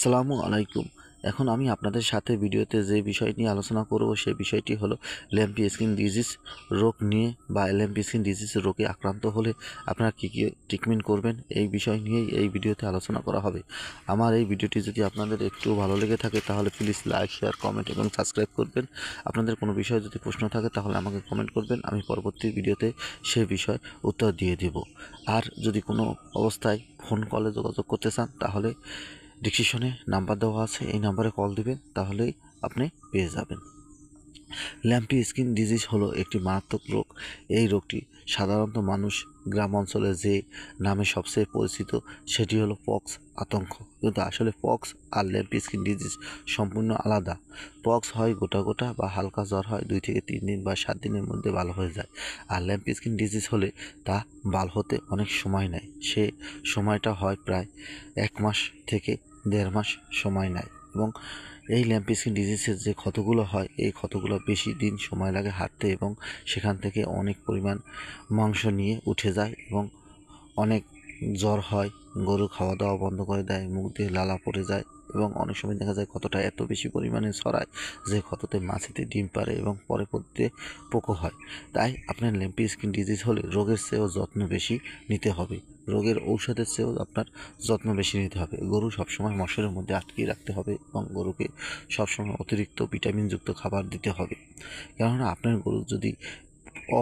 আসসালামু আলাইকুম। এখন আমি আপনাদের সাথে ভিডিওতে যে বিষয় নিয়ে আলোচনা করব সেই বিষয়টি হলো ল্যাম্পি স্কিন ডিজিজ রোগ নিয়ে বা ল্যাম্পি স্কিন ডিজিজ রোগে আক্রান্ত হলে আপনারা কী ট্রিটমেন্ট করবেন এই বিষয় নিয়েই এই ভিডিওতে আলোচনা করা হবে। আমার এই ভিডিওটি যদি আপনাদের একটু ভালো লেগে থাকে তাহলে প্লিজ লাইক, শেয়ার, কমেন্ট এবং সাবস্ক্রাইব করবেন। আপনাদের কোনো বিষয়ে যদি প্রশ্ন থাকে তাহলে আমাকে কমেন্ট করবেন, আমি পরবর্তী ভিডিওতে সে বিষয় উত্তর দিয়ে দেব। আর যদি কোনো অবস্থায় ফোন কলে যোগাযোগ করতে চান তাহলে ডিসক্রিপশনে নাম্বার দেওয়া আছে, এই নাম্বারে কল দিবেন তাহলেই আপনি পেয়ে যাবেন। ল্যাম্পি স্কিন ডিজিজ হলো একটি মারাত্মক রোগ। এই রোগটি সাধারণত মানুষ গ্রাম অঞ্চলে যে নামে সবচেয়ে পরিচিত সেটি হলো পক্স আতঙ্ক, কিন্তু আসলে পক্স আর ল্যাম্পি স্কিন ডিজিজ সম্পূর্ণ আলাদা। পক্স হয় গোটা গোটা বা হালকা জ্বর হয় 2 থেকে 3 দিন বা 7 দিনের মধ্যে ভালো হয়ে যায়। আর ল্যাম্পি স্কিন ডিজিজ হলে তা ভালো হতে অনেক সময় নেয়, সে সময়টা হয় প্রায় 1 মাস থেকে 1.5 মাস সময় নেয়। এবং এই ল্যাম্পি স্কিন ডিজিজের যে ক্ষতগুলো হয় এই ক্ষতগুলো বেশি দিন সময় লাগে হাঁটতে, এবং সেখান থেকে অনেক পরিমাণ মাংস নিয়ে উঠে যায় এবং অনেক জ্বর হয়, গরু খাওয়া দাওয়া বন্ধ করে দেয়, মুখ দিয়ে লালা পড়ে যায় এবং অনেক সময় দেখা যায় ক্ষতটা এত বেশি পরিমাণে ছড়ায় যে ক্ষততে মাছিতে ডিম পারে এবং পরবর্তীতে পোকো হয়। তাই আপনার ল্যাম্পি স্কিন ডিজিজ হলে রোগের চেয়েও যত্ন বেশি নিতে হবে, রোগের ঔষধের চেয়েও আপনার যত্ন বেশি নিতে হবে। গরু সবসময় মশারির মধ্যে আটকিয়ে রাখতে হবে এবং গরুকে সবসময় অতিরিক্ত ভিটামিনযুক্ত খাবার দিতে হবে। কেননা আপনার গরু যদি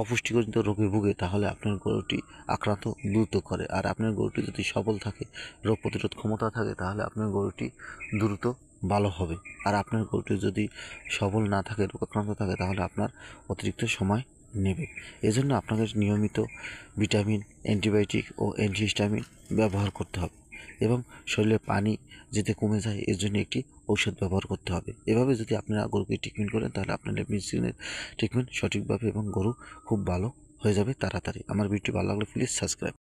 অপুষ্টিজনিত রোগে ভুগে তাহলে আপনার গরুটি আক্রান্ত দ্রুত করে, আর আপনার গরুটি যদি সবল থাকে, রোগ প্রতিরোধ ক্ষমতা থাকে, তাহলে আপনার গরুটি দ্রুত ভালো হবে। আর আপনার গরুটি যদি সবল না থাকে, রোগাক্রান্ত থাকে, তাহলে আপনার অতিরিক্ত সময় নেবে। এজন্য আপনাকে নিয়মিত ভিটামিন, অ্যান্টিবায়োটিক ও অ্যান্টিহিস্টামিন ব্যবহার করতে হবে এবং শরীরে পানি যাতে কমে যায় এর জন্য একটি ঔষধ ব্যবহার করতে হবে। এভাবে যদি আপনারা গরুকে ট্রিটমেন্ট করেন তাহলে আপনার মেডিসিনের ট্রিটমেন্ট সঠিকভাবে এবং গরু খুব ভালো হয়ে যাবে তাড়াতাড়ি। আমার ভিডিওটি ভালো লাগলে প্লিজ সাবস্ক্রাইব।